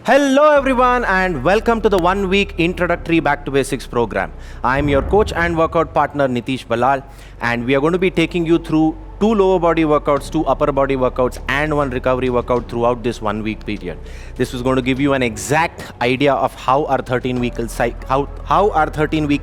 Hello everyone and welcome to the 1 week introductory back to basics program. I am your coach and workout partner Nitish Balal, and we are going to be taking you through 2 lower body workouts, 2 upper body workouts and 1 recovery workout throughout this 1 week period. This is going to give you an exact idea of how our 13 week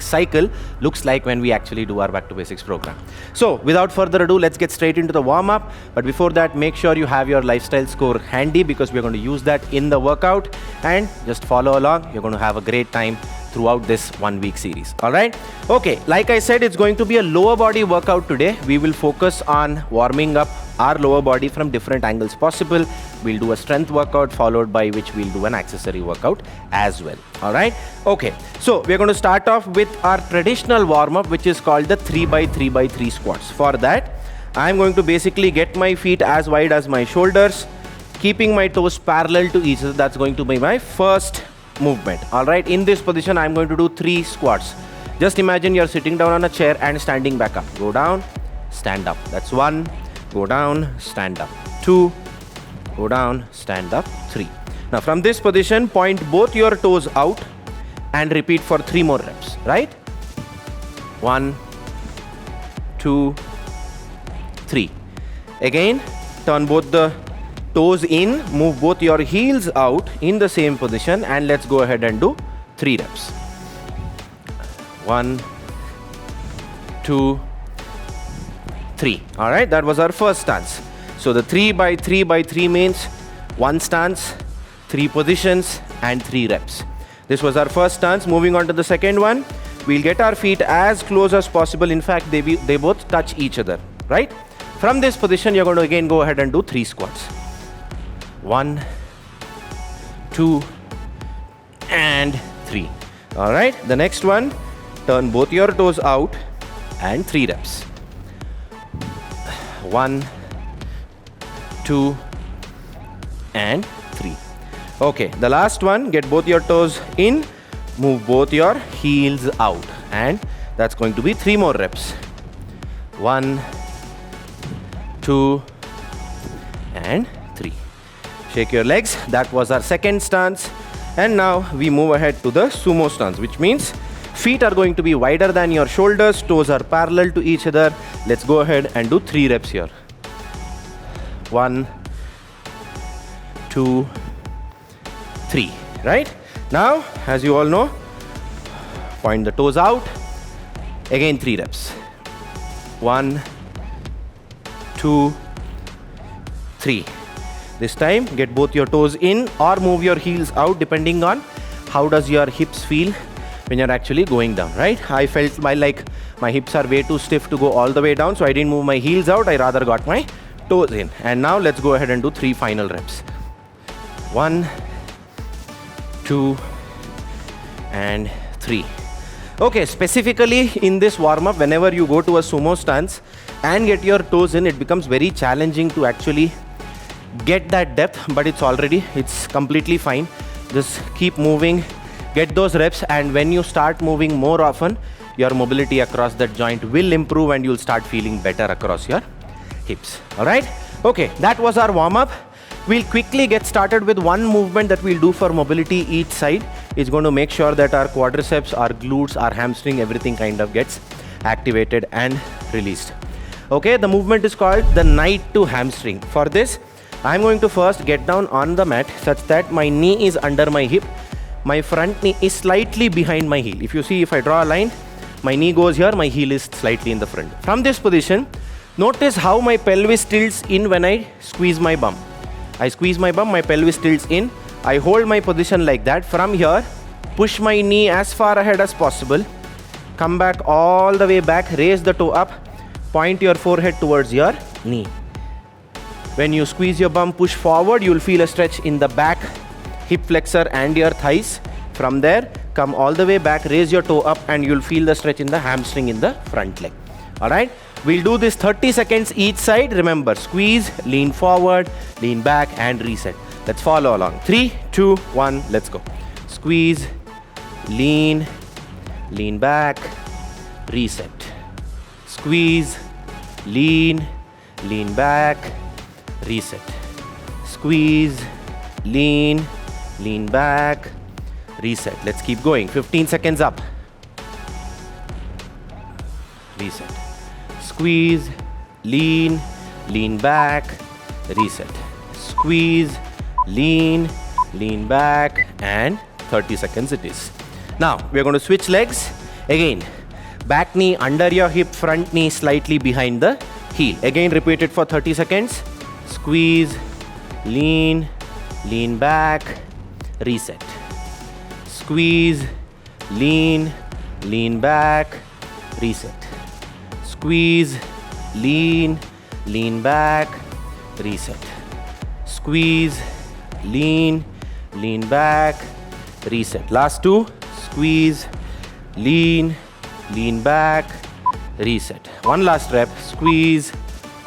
cycle looks like when we actually do our back to basics program. So without further ado, let's get straight into the warm up. But before that, make sure you have your lifestyle score handy because we're going to use that in the workout, and just follow along. You're going to have a great time throughout this 1 week series. All right. Okay. Like I said, it's going to be a lower body workout today. We will focus on warming up our lower body from different angles possible. We'll do a strength workout followed by which we'll do an accessory workout as well. All right. Okay. So we're going to start off with our traditional warm up, which is called the 3x3x3 squats. For that, I'm going to basically get my feet as wide as my shoulders, keeping my toes parallel to each other. That's going to be my first movement. All right. In this position, I'm going to do 3 squats. Just imagine you're sitting down on a chair and standing back up. Go down, stand up. That's 1. Go down, stand up. 2. Go down, stand up. 3. Now from this position, point both your toes out and repeat for 3 more reps. Right? 1, 2, 3. Again, turn both the toes in, move both your heels out in the same position, and let's go ahead and do 3 reps. 1, 2, 3. All right, that was our first stance. So the 3x3x3 means 1 stance, 3 positions and 3 reps. This was our first stance. Moving on to the second one, we'll get our feet as close as possible. In fact, they both touch each other, right? From this position, you're going to again go ahead and do 3 squats. 1, 2, and 3. All right. The next one, turn both your toes out and 3 reps. 1, 2, and 3. Okay. The last one, get both your toes in, move both your heels out, and that's going to be 3 more reps. 1, 2, and 3. Shake your legs. That was our second stance. And now we move ahead to the sumo stance, which means feet are going to be wider than your shoulders, toes are parallel to each other. Let's go ahead and do 3 reps here. 1, 2, 3. Right? Now, as you all know, point the toes out. Again 3 reps. 1, 2, 3. This time, get both your toes in or move your heels out depending on how does your hips feel when you're actually going down, right? I felt my hips are way too stiff to go all the way down, so I didn't move my heels out. I rather got my toes in. And now let's go ahead and do 3 final reps. 1, 2, and 3. Okay, specifically in this warm-up, whenever you go to a sumo stance and get your toes in, it becomes very challenging to actually get that depth, but it's completely fine. Just keep moving, get those reps, and when you start moving more often, your mobility across that joint will improve and you'll start feeling better across your hips. All right. Okay, that was our warm-up. We'll quickly get started with one movement that we'll do for mobility each side. It's going to make sure that our quadriceps, our glutes, our hamstring, everything kind of gets activated and released. Okay, the movement is called the knight to hamstring. For this, I'm going to first get down on the mat such that my knee is under my hip. My front knee is slightly behind my heel. If you see, if I draw a line, my knee goes here, my heel is slightly in the front. From this position, notice how my pelvis tilts in when I squeeze my bum. I squeeze my bum, my pelvis tilts in. I hold my position like that. From here, push my knee as far ahead as possible. Come back all the way back, raise the toe up, point your forehead towards your knee. When you squeeze your bum, push forward, you'll feel a stretch in the back, hip flexor and your thighs. From there, come all the way back, raise your toe up, and you'll feel the stretch in the hamstring in the front leg. All right. We'll do this 30 seconds each side. Remember, squeeze, lean forward, lean back, and reset. Let's follow along. 3, 2, 1, let's go. Squeeze, lean back, reset. Squeeze, lean back, reset. Squeeze, lean lean back, reset. Let's keep going. 15 seconds up. Reset. Squeeze, lean, lean back, reset. Squeeze, lean, lean back, and 30 seconds it is. Now, we're going to switch legs. Again, back knee under your hip, front knee slightly behind the heel. Again, repeat it for 30 seconds. Squeeze, lean, lean back, reset. Squeeze, lean, lean back, reset. Squeeze, lean, lean back, reset. Squeeze, lean, lean back, reset. Last two. Squeeze, lean, lean back, reset. One last rep. Squeeze,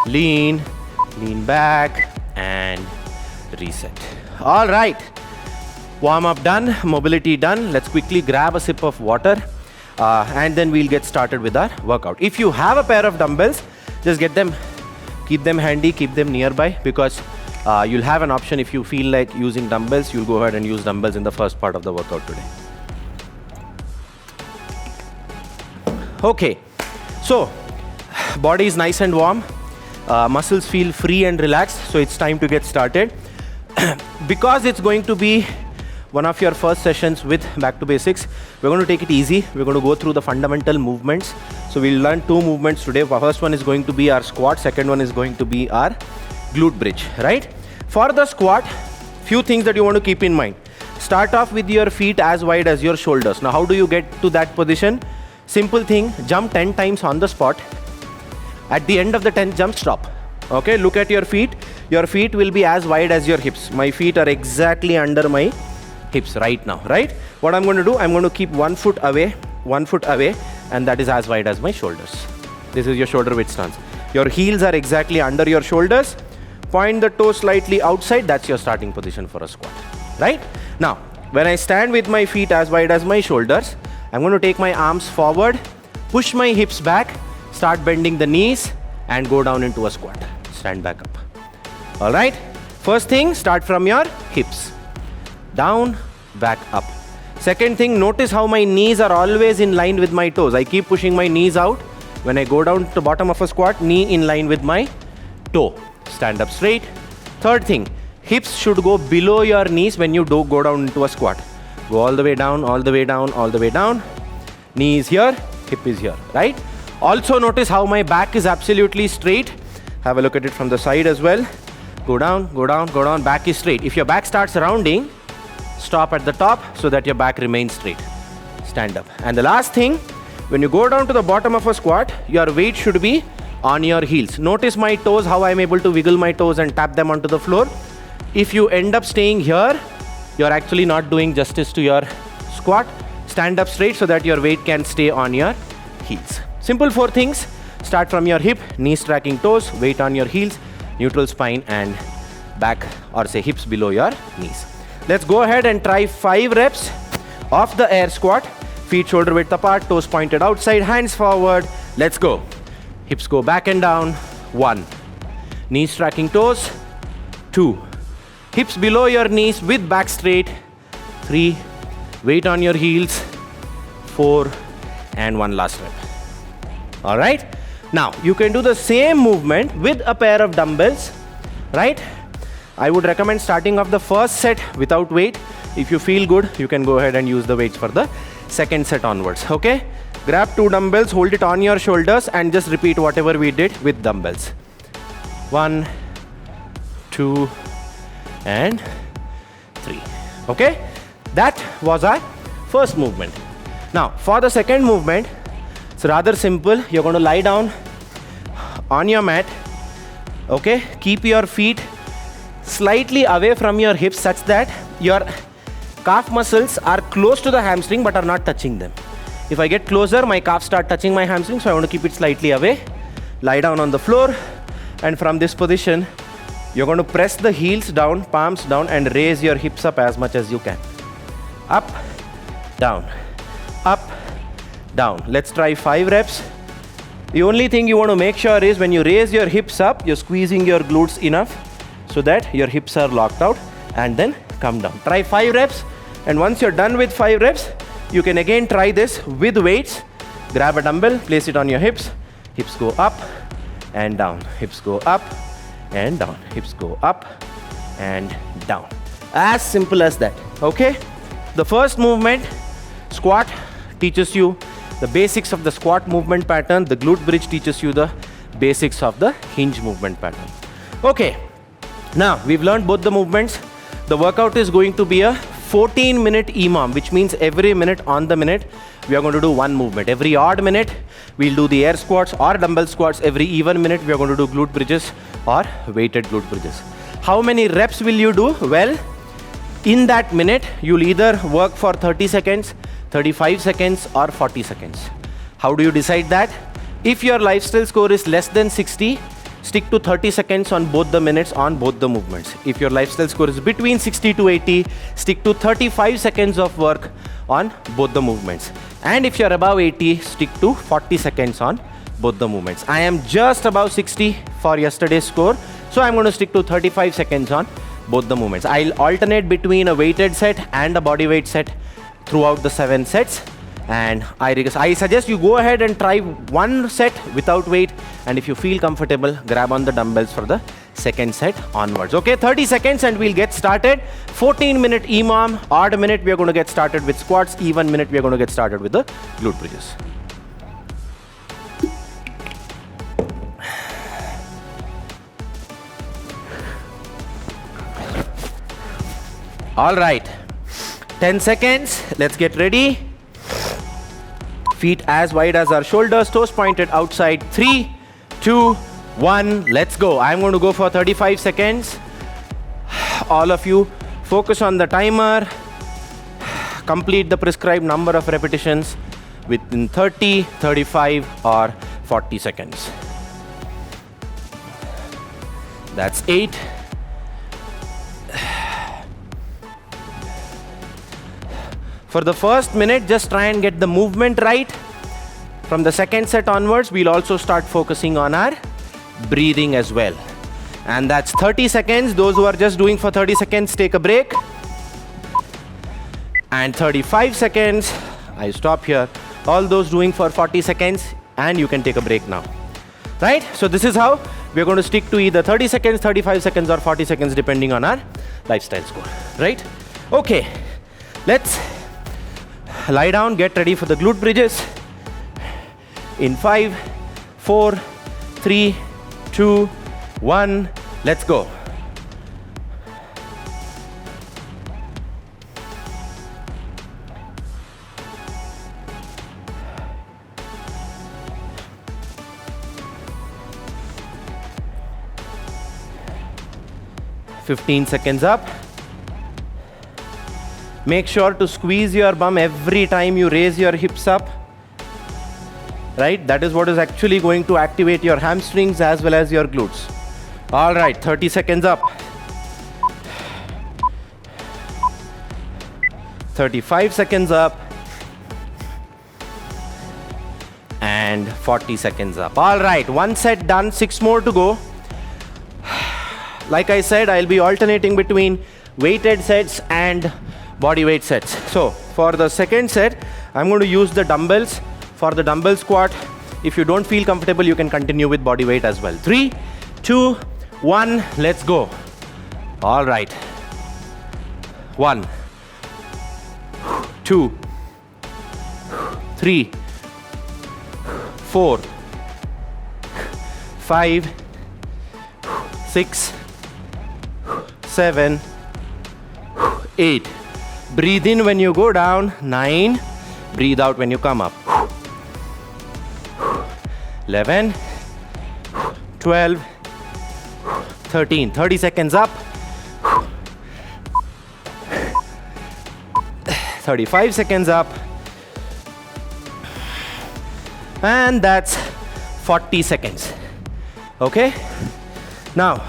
lean, lean back, and reset. All right. Warm up done, mobility done. Let's quickly grab a sip of water and then we'll get started with our workout. If you have a pair of dumbbells, just get them, keep them handy, keep them nearby, because you'll have an option. If you feel like using dumbbells, you'll go ahead and use dumbbells in the first part of the workout today. Okay, so body is nice and warm, muscles feel free and relaxed, so it's time to get started. Because it's going to be one of your first sessions with Back to Basics, we're going to take it easy. We're going to go through the fundamental movements. So we'll learn two movements today. The first one is going to be our squat. Second one is going to be our glute bridge, right? For the squat, few things that you want to keep in mind. Start off with your feet as wide as your shoulders. Now, how do you get to that position? Simple thing, jump 10 times on the spot. At the end of the 10th jump, stop. Okay, look at your feet. Your feet will be as wide as your hips. My feet are exactly under my hips right now, right? What I'm going to do, I'm going to keep 1 foot away, and that is as wide as my shoulders. This is your shoulder width stance. Your heels are exactly under your shoulders. Point the toes slightly outside. That's your starting position for a squat, right? Now, when I stand with my feet as wide as my shoulders, I'm going to take my arms forward, push my hips back, start bending the knees, and go down into a squat. Stand back up. All right? First thing, start from your hips. Down, back up. Second thing, notice how my knees are always in line with my toes. I keep pushing my knees out. When I go down to the bottom of a squat, knee in line with my toe. Stand up straight. Third thing, hips should go below your knees when you do go down into a squat. Go all the way down, all the way down, all the way down. Knee is here, hip is here, right? Also notice how my back is absolutely straight. Have a look at it from the side as well. Go down, go down, go down. Back is straight. If your back starts rounding, stop at the top so that your back remains straight. Stand up. And the last thing, when you go down to the bottom of a squat, your weight should be on your heels. Notice my toes, how I'm able to wiggle my toes and tap them onto the floor. If you end up staying here, you're actually not doing justice to your squat. Stand up straight so that your weight can stay on your heels. Simple 4 things. Start from your hip, knees tracking toes, weight on your heels, neutral spine, and back, or say hips below your knees. Let's go ahead and try 5 reps of the air squat. Feet shoulder width apart, toes pointed outside, hands forward. Let's go. Hips go back and down. 1. Knees tracking toes. 2. Hips below your knees with back straight. 3. Weight on your heels. 4. And 1 last rep. All right. Now, you can do the same movement with a pair of dumbbells, right? I would recommend starting off the first set without weight. If you feel good, you can go ahead and use the weights for the second set onwards, okay? Grab 2 dumbbells, hold it on your shoulders, and just repeat whatever we did with dumbbells. 1, 2, and 3, okay? That was our first movement. Now, for the second movement, it's rather simple. You're going to lie down on your mat, okay? Keep your feet slightly away from your hips such that your calf muscles are close to the hamstring but are not touching them. If I get closer, my calves start touching my hamstring, so I want to keep it slightly away. Lie down on the floor, and from this position, you're going to press the heels down, palms down, and raise your hips up as much as you can. Up, down, up, down. Let's try 5 reps. The only thing you want to make sure is when you raise your hips up, you're squeezing your glutes enough so that your hips are locked out. and then come down. Try 5 reps, and once you're done with 5 reps, you can again try this with weights. Grab a dumbbell, place it on your hips. Hips go up and down. Hips go up and down. Hips go up and down. As simple as that, okay? The first movement, squat, teaches you the basics of the squat movement pattern. The glute bridge teaches you the basics of the hinge movement pattern. Okay, now we've learned both the movements. The workout is going to be a 14-minute EMOM, which means every minute on the minute, we are going to do one movement. Every odd minute, we'll do the air squats or dumbbell squats. Every even minute, we are going to do glute bridges or weighted glute bridges. How many reps will you do? Well, in that minute, you'll either work for 30 seconds, 35 seconds, or 40 seconds. How do you decide that? If your lifestyle score is less than 60, stick to 30 seconds on both the minutes on both the movements. If your lifestyle score is between 60 to 80, stick to 35 seconds of work on both the movements. And if you're above 80, stick to 40 seconds on both the movements. I am just above 60 for yesterday's score, so I'm going to stick to 35 seconds on both the movements. I'll alternate between a weighted set and a body weight set throughout the 7 sets. And I suggest you go ahead and try one set without weight, and if you feel comfortable, grab on the dumbbells for the second set onwards. Okay, 30 seconds and we'll get started. 14-minute EMOM, odd minute we are going to get started with squats, even minute we are going to get started with the glute bridges. All right, 10 seconds, let's get ready. Feet as wide as our shoulders, toes pointed outside. 3, 2, 1, let's go. I'm going to go for 35 seconds. All of you, focus on the timer. Complete the prescribed number of repetitions within 30, 35, or 40 seconds. That's 8. For the first minute, just try and get the movement right. From the second set onwards, we'll also start focusing on our breathing as well. And that's 30 seconds. Those who are just doing for 30 seconds, take a break. And 35 seconds, I stop here. All those doing for 40 seconds, and you can take a break now. Right? So this is how we're going to stick to either 30 seconds, 35 seconds, or 40 seconds, depending on our lifestyle score. Right? Okay. Let's lie down, get ready for the glute bridges. In 5, 4, 3, 2, 1, let's go. "15 seconds up." Make sure to squeeze your bum every time you raise your hips up. Right? That is what is actually going to activate your hamstrings as well as your glutes. All right, 30 seconds up. 35 seconds up. And 40 seconds up. All right, one set done, 6 more to go. Like I said, I'll be alternating between weighted sets and body weight sets. So for the second set, I'm going to use the dumbbells for the dumbbell squat. If you don't feel comfortable, you can continue with body weight as well. 3, 2, 1, let's go. All right. 1, 2, 3, 4, 5, 6, 7, 8. Breathe in when you go down. 9. Breathe out when you come up. 11, 12, 13. 30 seconds up. 35 seconds up. And that's 40 seconds. Okay? Now,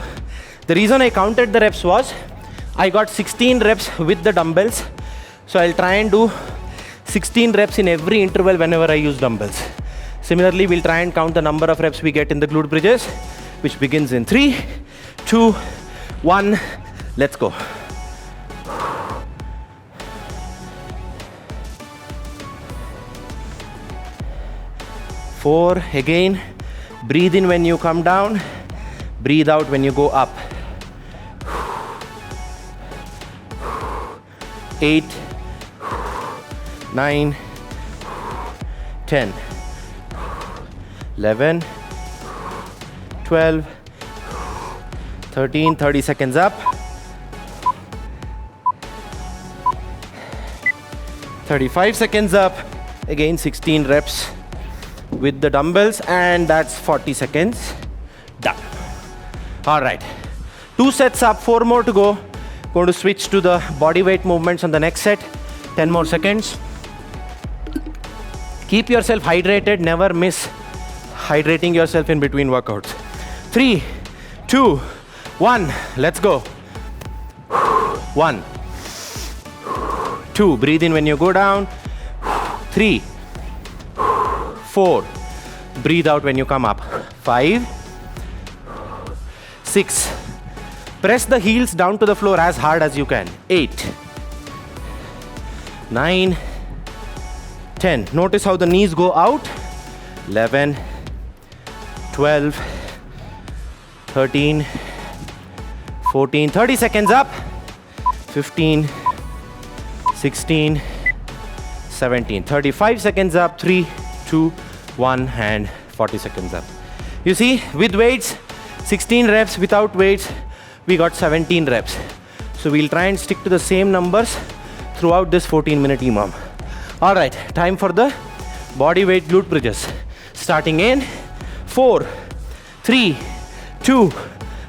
the reason I counted the reps was I got 16 reps with the dumbbells. So I'll try and do 16 reps in every interval whenever I use dumbbells. Similarly, we'll try and count the number of reps we get in the glute bridges, which begins in 3, 2, 1. Let's go. 4. Again, breathe in when you come down, breathe out when you go up. 8, 9, 10, 11, 12, 13, 30 seconds up. 35 seconds up. Again, 16 reps with the dumbbells, and that's 40 seconds. Done. All right. 2 sets up, 4 more to go. Going to switch to the body weight movements on the next set. 10 more seconds. Keep yourself hydrated. Never miss hydrating yourself in between workouts. 3, 2, 1. Let's go. 1, 2. Breathe in when you go down. 3, 4. Breathe out when you come up. 5, 6. Press the heels down to the floor as hard as you can. 8, 9, 10. Notice how the knees go out. 11, 12, 13, 14, 30 seconds up. 15, 16, 17, 35 seconds up. 3, 2, 1, and 40 seconds up. You see, with weights, 16 reps. Without weights, we got 17 reps. So we'll try and stick to the same numbers throughout this 14-minute EMOM. All right, time for the body weight glute bridges. Starting in 4, 3, 2,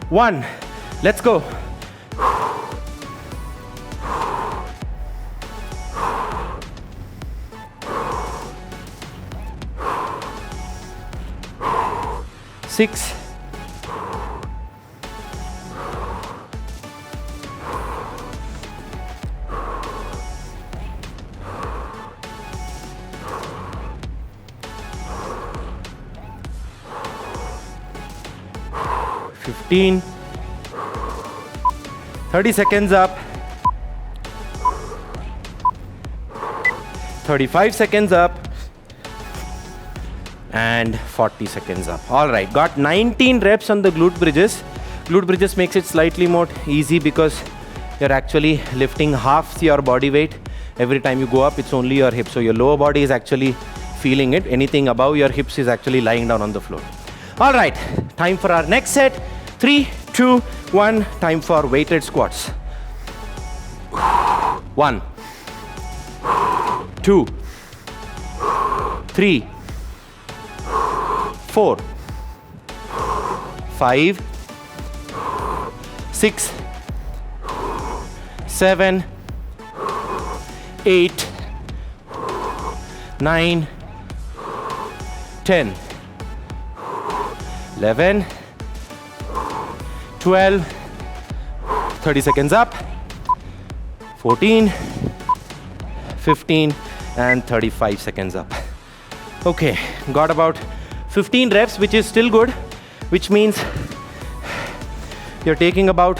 1. Let's go. Six, 15, 30 seconds up, 35 seconds up, and 40 seconds up. All right, got 19 reps on the glute bridges. Glute bridges makes it slightly more easy because you're actually lifting half your body weight. Every time you go up, it's only your hips. So your lower body is actually feeling it. Anything above your hips is actually lying down on the floor. All right, time for our next set. 3, 2, 1. Time for weighted squats. 1, 2, 3, 4, 5, 6, 7, 8, 9, 10, 11, 12, 30 seconds up, 14, 15, and 35 seconds up. Okay, got about 15 reps, which is still good, which means you're taking about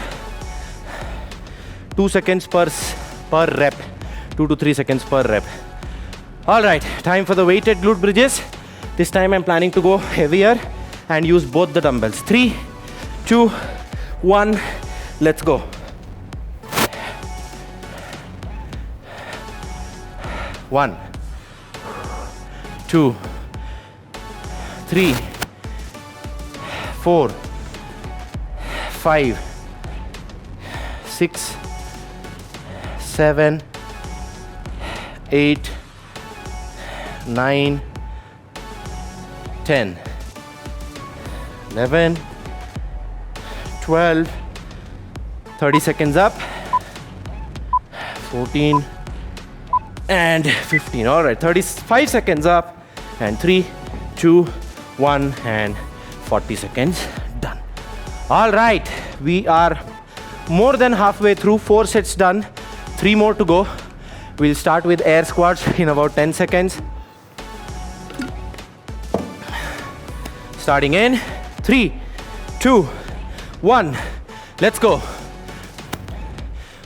2 seconds per rep, 2 to 3 seconds per rep. All right, time for the weighted glute bridges. This time I'm planning to go heavier and use both the dumbbells. 3, 2, 1, let's go. 1, 2, 3, 4, 5, 6, 7, 8, 9, 10, 11, 12, 30 seconds up, 14, and 15. All right, 35 seconds up, and 3, 2, 1, and 40 seconds. Done. All right, we are more than halfway through. 4 sets done, 3 more to go. We'll start with air squats in about 10 seconds. Starting in 3, 2, 1. Let's go.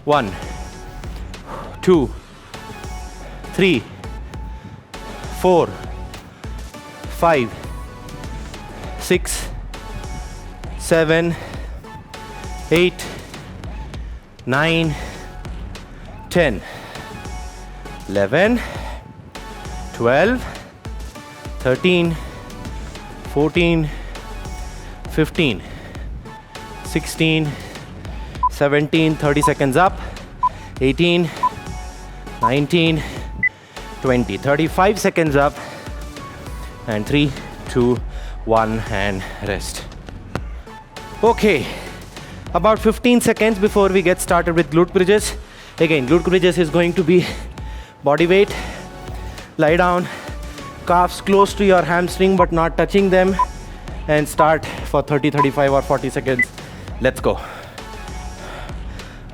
1, 2, 3, 4, 5, 6, 7, 8, 9, 10, 11, 12, 13, 14, 15, 16, 17, 30 seconds up, 18, 19, 20, 35 seconds up, and 3, 2, 1, and rest. Okay, about 15 seconds before we get started with glute bridges. Again, glute bridges is going to be body weight, lie down, calves close to your hamstring but not touching them, and start for 30, 35 or 40 seconds. Let's go.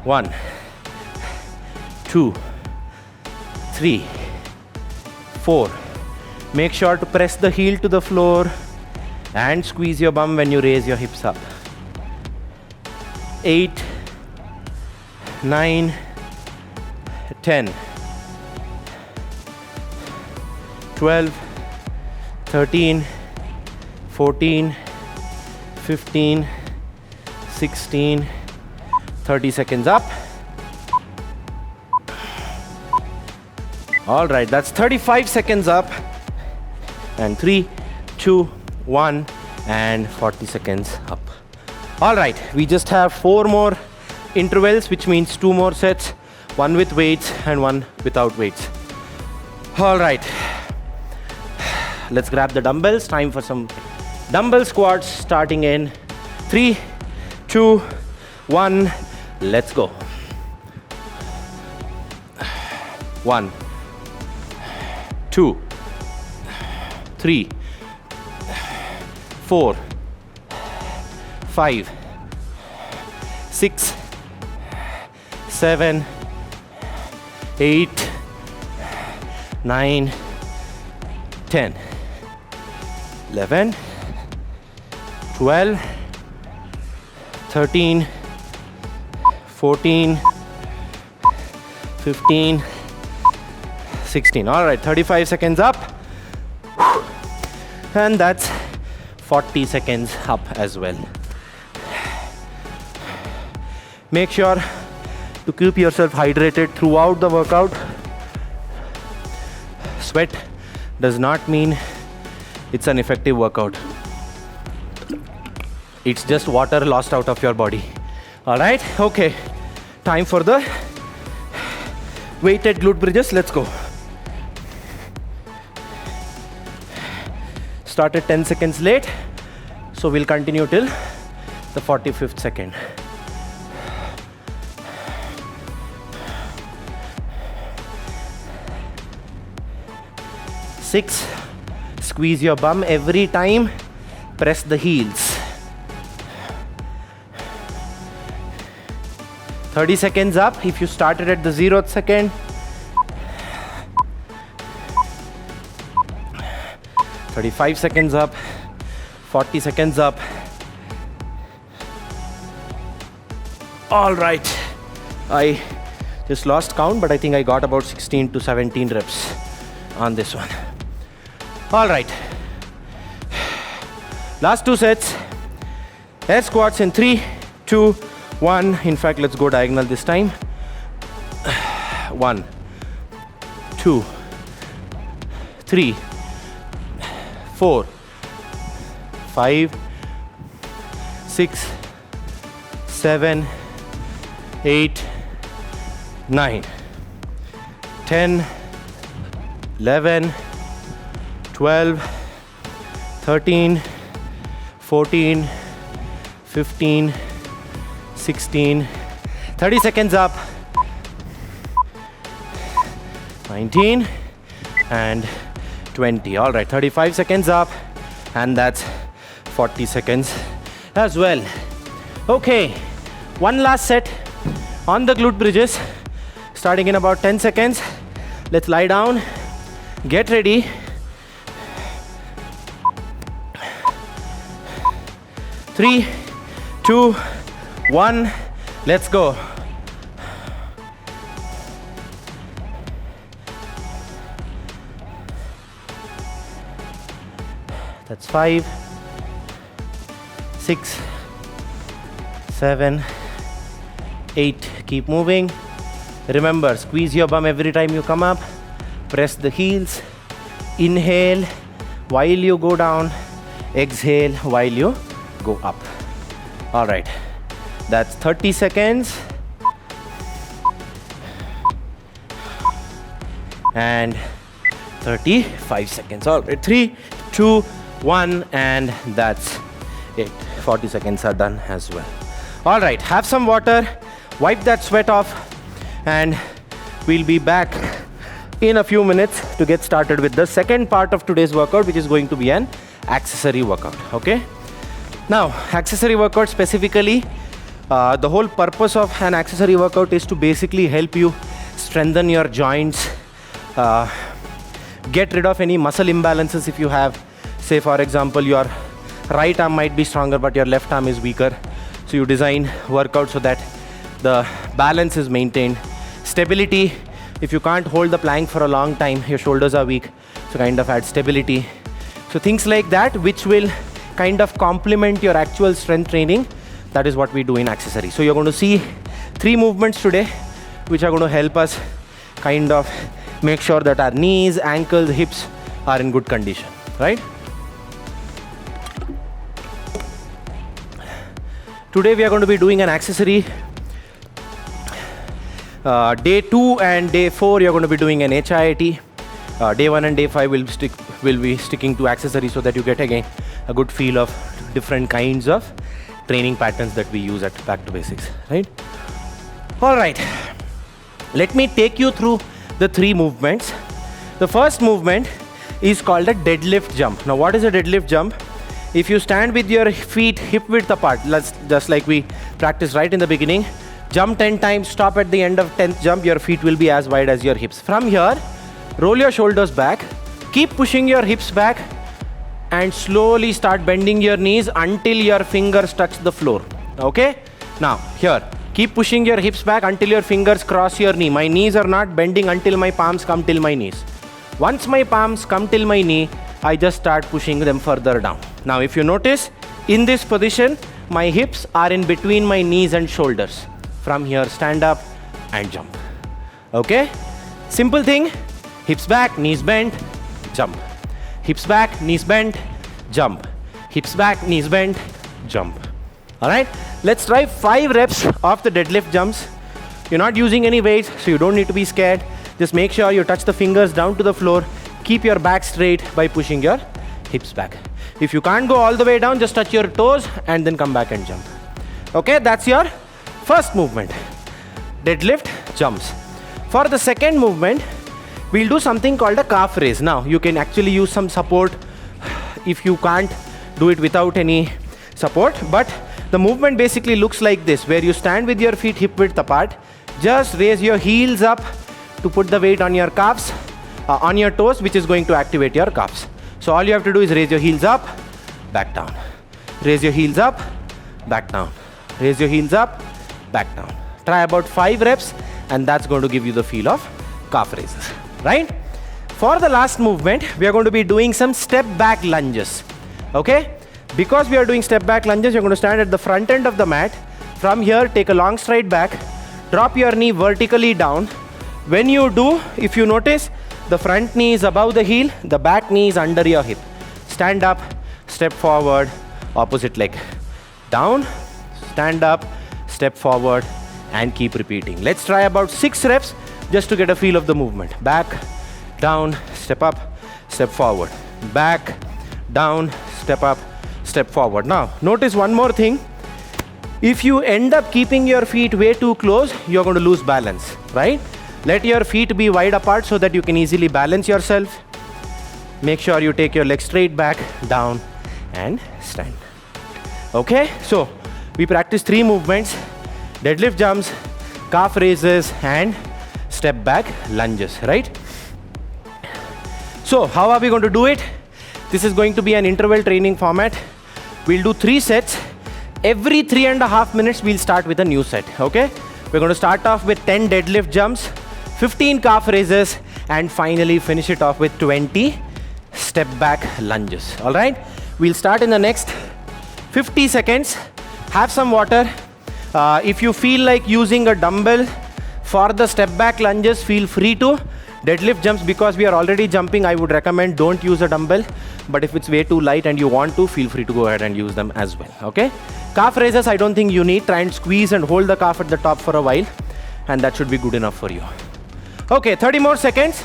1, 2, 3, 4. Make sure to press the heel to the floor and squeeze your bum when you raise your hips up. 8, 9, 10, 12, 13, 14, 15, 16, 30 seconds up. All right, that's 35 seconds up. And 3, 2, 1, and 40 seconds up. All right, we just have 4 more intervals, which means 2 more sets, 1 with weights and 1 without weights. All right, let's grab the dumbbells. Time for some dumbbell squats starting in 3, 2, 1. Let's go. 1, 2, 3, 4, 5, 6, 7, 8, 9, 10, 11, 12, 13, 14, 15, 16. All right, 35 seconds up. And that's 40 seconds up as well. Make sure to keep yourself hydrated throughout the workout. Sweat does not mean it's an effective workout. It's just water lost out of your body. All right, okay. Time for the weighted glute bridges. Let's go. Started 10 seconds late, so we'll continue till the 45th second. 6, squeeze your bum every time, press the heels. 30 seconds up if you started at the 0th second. 35 seconds up, 40 seconds up. All right, I just lost count, but I think I got about 16 to 17 reps on this one. All right, last 2 sets. Air squats in 3, 2, 1. In fact, let's go diagonal this time. 1, 2, 3, 4, 5, 6, 7, 8, 9, 10, 11, 12, 13, 14, 15, 16, 30 seconds up, 19, and 20. All right, 35 seconds up, and that's 40 seconds as well. Okay, one last set on the glute bridges, starting in about 10 seconds. Let's lie down, get ready. Three, 2, 1, let's go. That's 5, 6, 7, 8. Keep moving. Remember, squeeze your bum every time you come up. Press the heels. Inhale while you go down. Exhale while you go up. All right. That's 30 seconds. And 35 seconds. All right. 3, 2, 1. And that's it. 40 seconds are done as well. All right. Have some water. Wipe that sweat off. And we'll be back in a few minutes to get started with the second part of today's workout, which is going to be an accessory workout. Okay? Now, accessory workout specifically, the whole purpose of an accessory workout is to basically help you strengthen your joints, get rid of any muscle imbalances if you have. Say, for example, your right arm might be stronger, but your left arm is weaker. So you design workouts so that the balance is maintained. Stability, if you can't hold the plank for a long time, your shoulders are weak, so kind of add stability. So things like that, which will kind of complement your actual strength training. That is what we do in accessory. So you're going to see 3 movements today, which are going to help us kind of make sure that our knees, ankles, hips are in good condition, right? Today we are going to be doing an accessory. Day 2 and day 4 you're going to be doing an HIIT. Day 1 and day 5 will be sticking to accessories so that you get again a good feel of different kinds of training patterns that we use at Back to Basics, right? All right, let me take you through the 3 movements. The first movement is called a deadlift jump. Now what is a deadlift jump? If you stand with your feet hip width apart, just like we practiced right in the beginning, jump 10 times, stop at the end of 10th jump, your feet will be as wide as your hips. From here, roll your shoulders back, keep pushing your hips back, and slowly start bending your knees until your fingers touch the floor. Okay? Now, here, keep pushing your hips back until your fingers cross your knee. My knees are not bending until my palms come till my knees. Once my palms come till my knee, I just start pushing them further down. Now, if you notice, in this position, my hips are in between my knees and shoulders. From here, stand up and jump. Okay? Simple thing. Hips back, knees bent, jump. Hips back, knees bent, jump. Hips back, knees bent, jump. All right? Let's try 5 reps of the deadlift jumps. You're not using any weights, so you don't need to be scared. Just make sure you touch the fingers down to the floor. Keep your back straight by pushing your hips back. If you can't go all the way down, just touch your toes and then come back and jump. Okay? That's your first movement, deadlift jumps. For the second movement, we'll do something called a calf raise. Now, you can actually use some support if you can't do it without any support, but the movement basically looks like this, where you stand with your feet hip width apart, just raise your heels up to put the weight on your calves, on your toes, which is going to activate your calves. So all you have to do is raise your heels up, back down. Raise your heels up, back down. Raise your heels up, back down. Try about 5 reps and that's going to give you the feel of calf raises, right? For the last movement, we are going to be doing some step back lunges, okay? Because we are doing step back lunges, you're going to stand at the front end of the mat. From here, take a long stride back, drop your knee vertically down. When you do, if you notice, the front knee is above the heel, the back knee is under your hip. Stand up, step forward, opposite leg. Down, stand up, step forward, and keep repeating. Let's try about 6 reps just to get a feel of the movement. Back, down, step up, step forward. Back, down, step up, step forward. Now, notice one more thing. If you end up keeping your feet way too close, you're going to lose balance, right? Let your feet be wide apart so that you can easily balance yourself. Make sure you take your legs straight back, down, and stand. Okay, so we practice 3 movements: deadlift jumps, calf raises, and step back lunges, right? So how are we going to do it? This is going to be an interval training format. We'll do 3 sets. Every 3.5 minutes, we'll start with a new set, okay? We're going to start off with 10 deadlift jumps, 15 calf raises, and finally finish it off with 20 step back lunges, all right? We'll start in the next 50 seconds. Have some water. If you feel like using a dumbbell for the step back lunges, feel free to. Deadlift jumps, because we are already jumping, I would recommend don't use a dumbbell. But if it's way too light and you want to, feel free to go ahead and use them as well. Okay? Calf raises, I don't think you need. Try and squeeze and hold the calf at the top for a while, and that should be good enough for you. Okay, 30 more seconds.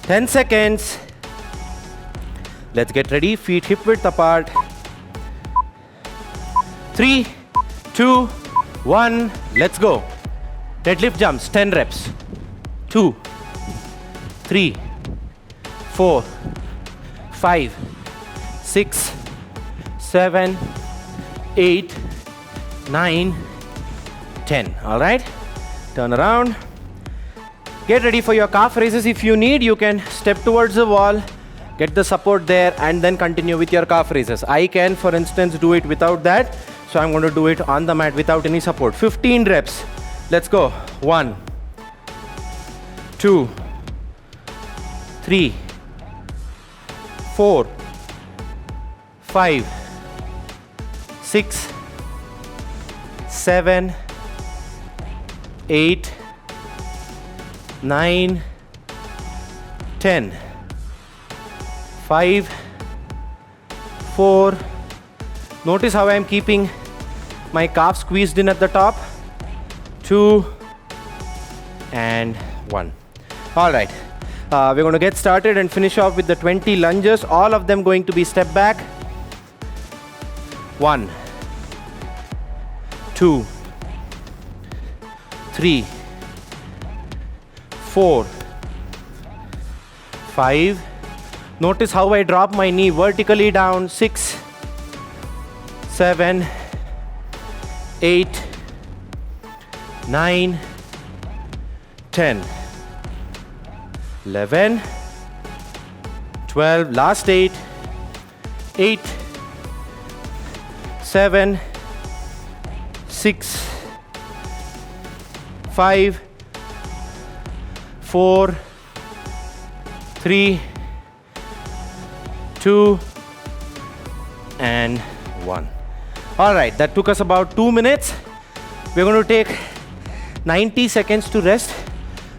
Ten seconds. Let's get ready. Feet hip width apart. 3, 2, 1. Let's go. Deadlift jumps, 10 reps. 2, 3, 4, 5, 6, 7, 8, 9, 10. All right. Turn around. Get ready for your calf raises. If you need, you can step towards the wall, get the support there, and then continue with your calf raises. I can, for instance, do it without that. So I'm going to do it on the mat without any support. 15 reps. Let's go. 1, 2, 3, 4, 5, 6, 7, 8, 9, 10. 5, 4. Notice how I am keeping my calf squeezed in at the top. 2 and 1. All right. We're going to get started and finish off with the 20 lunges. All of them going to be step back. 1, 2, 3, 4, 5. Notice how I drop my knee vertically down. 6, 7, 8, 9, 10, 11, 12, last 8, 8, 7, 6, 5, 4, 3, 2 and 1. All right, that took us about 2 minutes. We're going to take 90 seconds to rest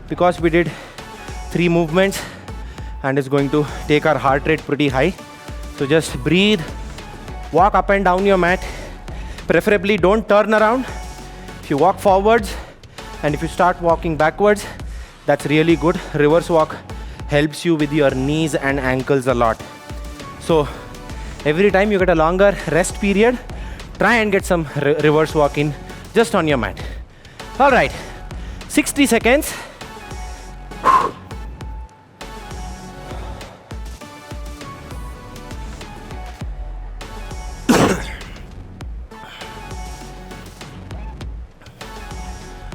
because we did 3 movements and it's going to take our heart rate pretty high. So just breathe, walk up and down your mat. Preferably don't turn around. If you walk forwards and if you start walking backwards, that's really good. Reverse walk helps you with your knees and ankles a lot. So every time you get a longer rest period, try and get some reverse walk in just on your mat. All right, 60 seconds.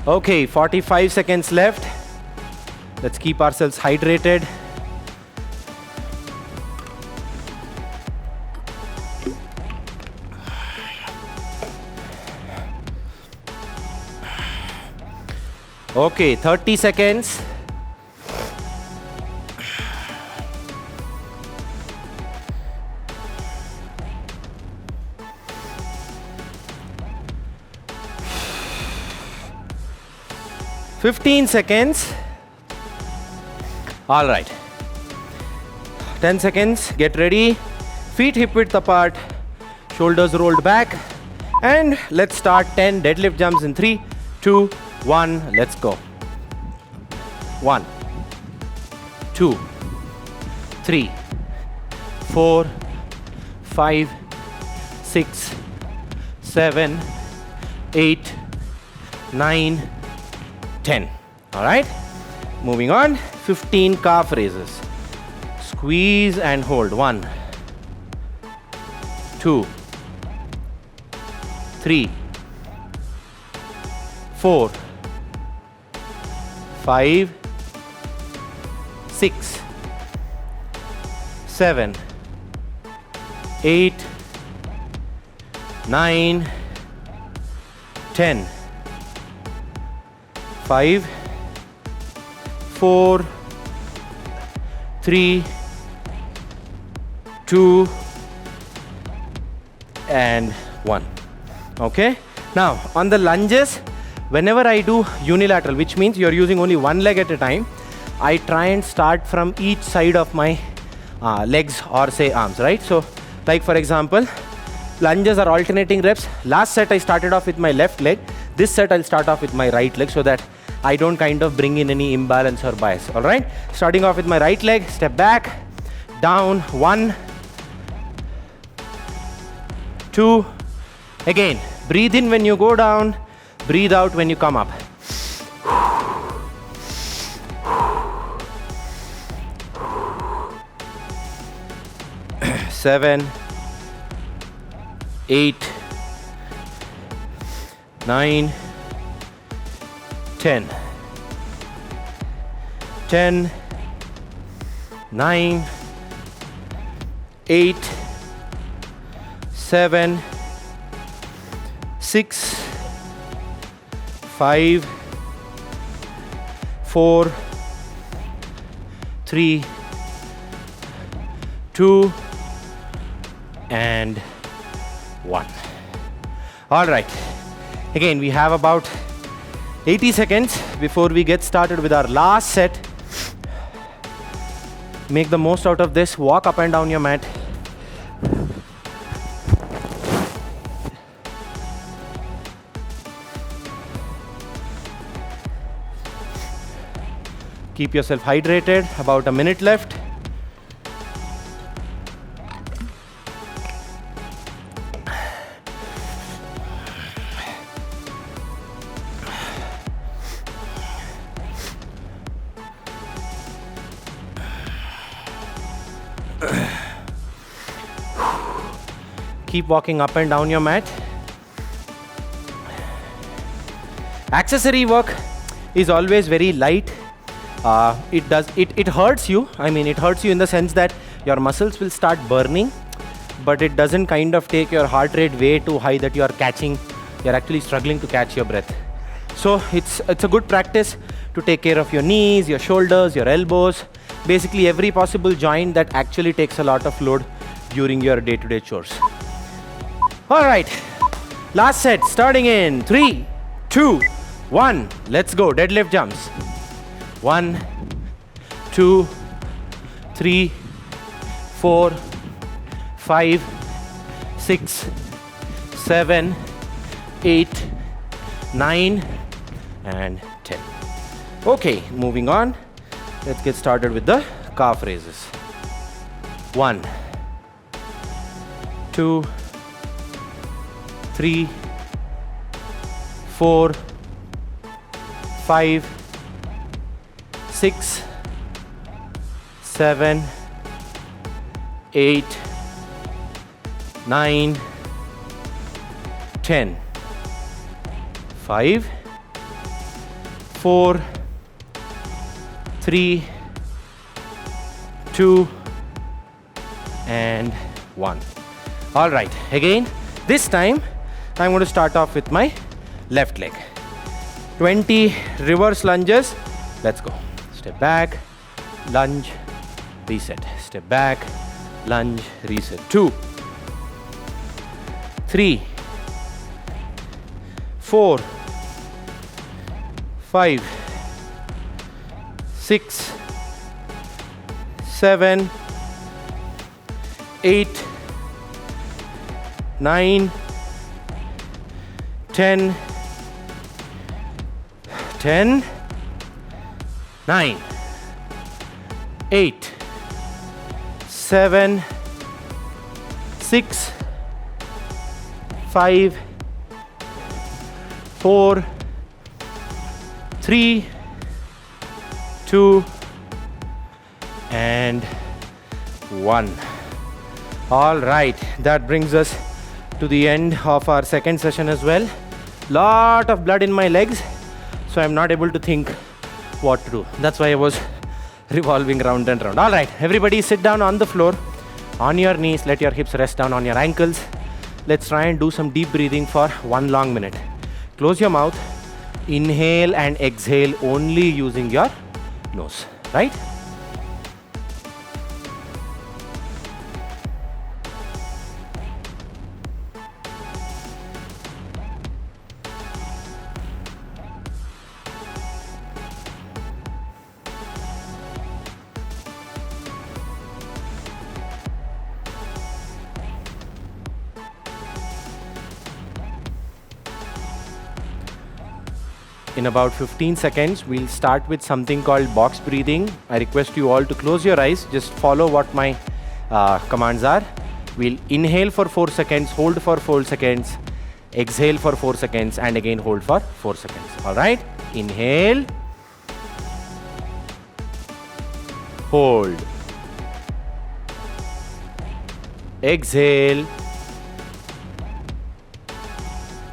Okay, 45 seconds left. Let's keep ourselves hydrated. Okay, 30 seconds. Fifteen seconds. All right. 10 seconds. Get ready. Feet hip width apart. Shoulders rolled back. And let's start 10 deadlift jumps in 3, 2, 1. Let's go. 1, 2, 3, 4, 5, 6, 7, 8, 9, 10. All right. Moving on. 15 calf raises. Squeeze and hold. 1, 2, 3, 4, 5, 6, 7, 8, 9, 10, 5, 4, 3, 2, and 1. Okay? Now, on the lunges, whenever I do unilateral, which means you're using only one leg at a time, I try and start from each side of my legs or say arms, right? So, like for example, lunges are alternating reps. Last set I started off with my left leg. This set I'll start off with my right leg so that I don't kind of bring in any imbalance or bias, all right? Starting off with my right leg, step back, down, 1, 2, again, breathe in when you go down, breathe out when you come up. 7, 8, 9, 10. 10, 9, 8, 7, 6, 5, 4, 3, 2, and 1. All right. Again, we have about 80 seconds before we get started with our last set. Make the most out of this. Walk up and down your mat. Keep yourself hydrated. About a minute left. Keep walking up and down your mat. Accessory work is always very light. It hurts you. I mean, it hurts you in the sense that your muscles will start burning, but it doesn't kind of take your heart rate way too high that you're actually struggling to catch your breath. So it's a good practice to take care of your knees, your shoulders, your elbows, basically every possible joint that actually takes a lot of load during your day-to-day chores. All right, last set, starting in 3, 2, 1. Let's go. Deadlift jumps. 1, 2, 3, 4, 5, 6, 7, 8, 9, and 10. Okay, moving on. Let's get started with the calf raises. 1, 2, 3, 4, 5, 6, 7, 8, 9, 10. 5, 4, 3, 2, and 1. All right, again, this time I'm going to start off with my left leg. 20 reverse lunges. Let's go. Step back, lunge, reset. Step back, lunge, reset. 2, 3, 4, 5, 6, 7, 8, 9, 10, 10, 9, 8, 7, 6, 5, 4, 3, 2, and 1. All right, that brings us to the end of our second session as well. Lot of blood in my legs, so I'm not able to think what to do. That's why I was revolving round and round. All right, everybody sit down on the floor, on your knees, let your hips rest down on your ankles. Let's try and do some deep breathing for 1 long minute. Close your mouth. Inhale and exhale only using your nose, right? In about 15 seconds, we'll start with something called box breathing. I request you all to close your eyes. Just follow what my commands are. We'll inhale for 4 seconds, hold for 4 seconds, exhale for 4 seconds, and again hold for 4 seconds. All right? Inhale. Hold. Exhale.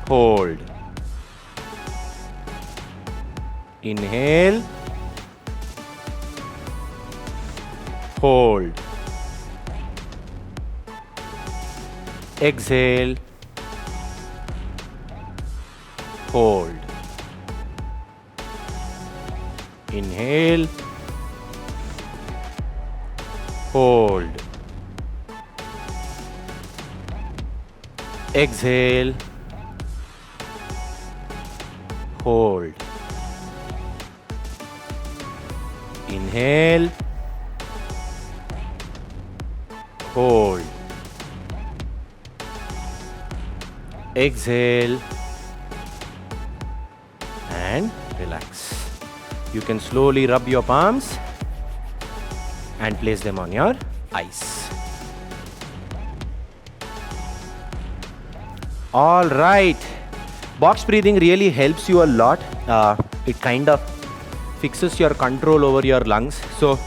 Hold. Inhale. Hold. Exhale. Hold. Inhale. Hold. Exhale. Hold. Inhale. Hold. Exhale. And relax. You can slowly rub your palms and place them on your eyes. All right. Box breathing really helps you a lot. It kind of fixes your control over your lungs. So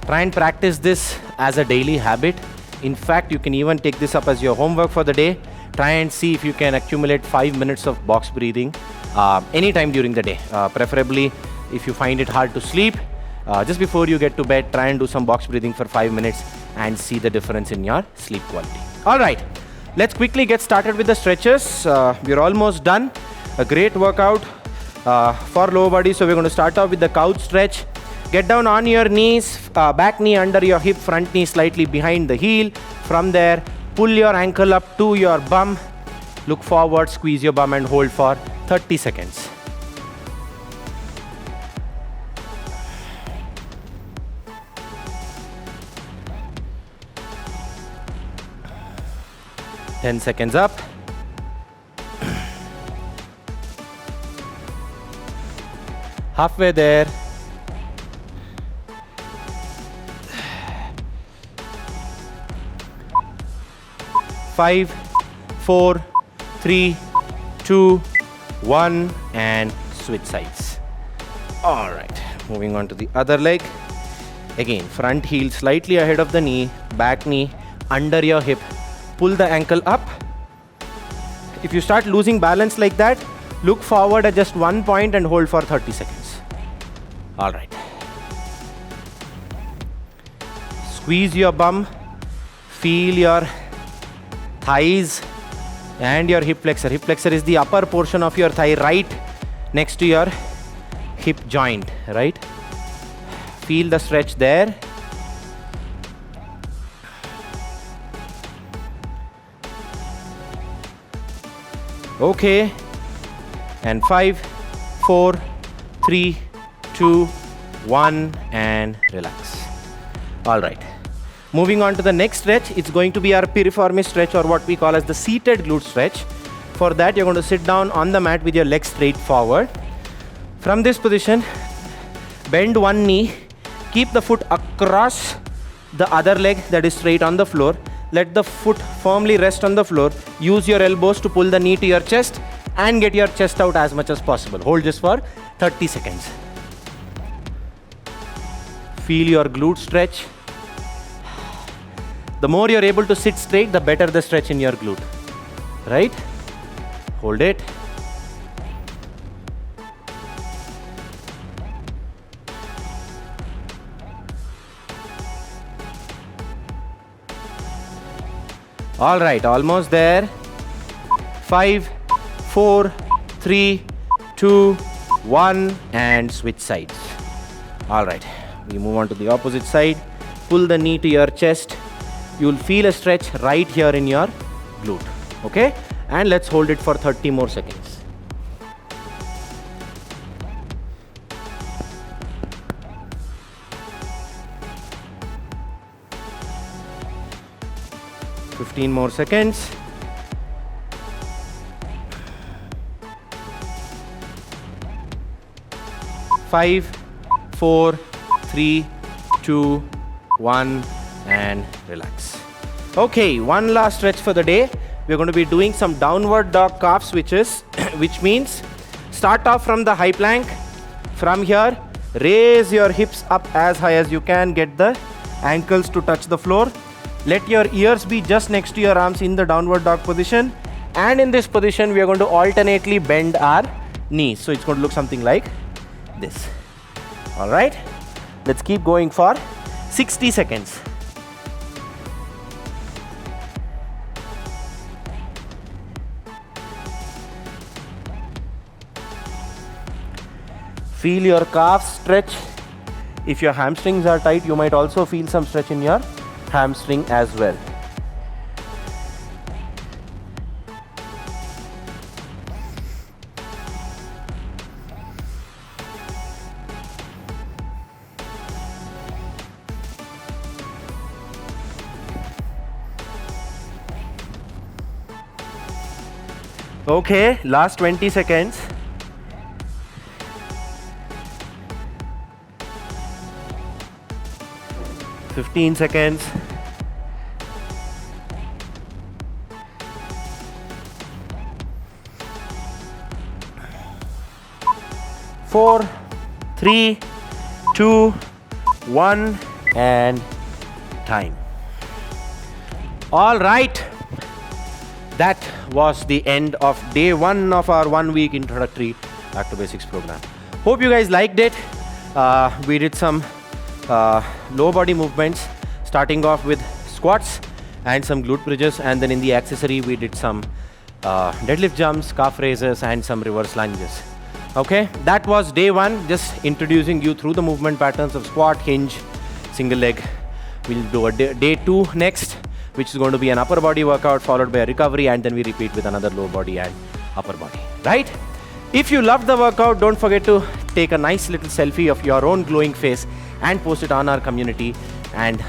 try and practice this as a daily habit. In fact, you can even take this up as your homework for the day. Try and see if you can accumulate 5 minutes of box breathing anytime during the day. Preferably, if you find it hard to sleep, just before you get to bed, try and do some box breathing for 5 minutes and see the difference in your sleep quality. All right, let's quickly get started with the stretches. We're almost done. A great workout for lower body. So we're going to start off with the couch stretch. Get down on your knees, back knee under your hip, front knee slightly behind the heel. From there, pull your ankle up to your bum. Look forward, squeeze your bum and hold for 30 seconds. Ten seconds up. Halfway there. 5, 4, 3, 2, 1, and switch sides. All right, moving on to the other leg. Again, front heel slightly ahead of the knee, back knee under your hip. Pull the ankle up. If you start losing balance like that, look forward at just 1 point and hold for 30 seconds. All right. Squeeze your bum. Feel your thighs and your hip flexor. Hip flexor is the upper portion of your thigh right next to your hip joint, right? Feel the stretch there. Okay. And 5, 4, 3, 2, 1, and relax. All right. Moving on to the next stretch, it's going to be our piriformis stretch, or what we call as the seated glute stretch. For that, you're going to sit down on the mat with your legs straight forward. From this position, bend one knee, keep the foot across the other leg that is straight on the floor. Let the foot firmly rest on the floor. Use your elbows to pull the knee to your chest and get your chest out as much as possible. Hold this for 30 seconds. Feel your glute stretch. The more you're able to sit straight, the better the stretch in your glute, right? Hold it. All right, almost there. 5, 4, 3, 2, 1, and switch sides. All right, we move on to the opposite side. Pull the knee to your chest. You'll feel a stretch right here in your glute. Okay? And let's hold it for 30 more seconds. Fifteen more seconds. 5, 4, 3, 2, 1, and relax. Okay, one last stretch for the day. We're going to be doing some downward dog calves, which means start off from the high plank. From here, raise your hips up as high as you can. Get the ankles to touch the floor. Let your ears be just next to your arms in the downward dog position. And in this position, we are going to alternately bend our knees. So it's going to look something like this. All right, let's keep going for 60 seconds. Feel your calves stretch. If your hamstrings are tight, you might also feel some stretch in your hamstring as well. Okay, last 20 seconds. Fifteen seconds. 4, 3, 2, 1, and time. All right. That was the end of day 1 of our 1-week introductory Back to Basics program. Hope you guys liked it. We did some lower body movements, starting off with squats and some glute bridges, and then in the accessory we did some deadlift jumps, calf raises, and some reverse lunges. Okay, that was day 1, just introducing you through the movement patterns of squat, hinge, single leg. We'll do a day 2 next, which is going to be an upper body workout followed by a recovery, and then we repeat with another lower body and upper body, right? If you loved the workout, don't forget to take a nice little selfie of your own glowing face and post it on our community and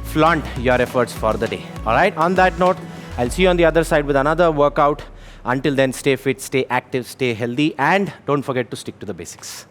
flaunt your efforts for the day. All right, on that note, I'll see you on the other side with another workout. Until then, stay fit, stay active, stay healthy, and don't forget to stick to the basics.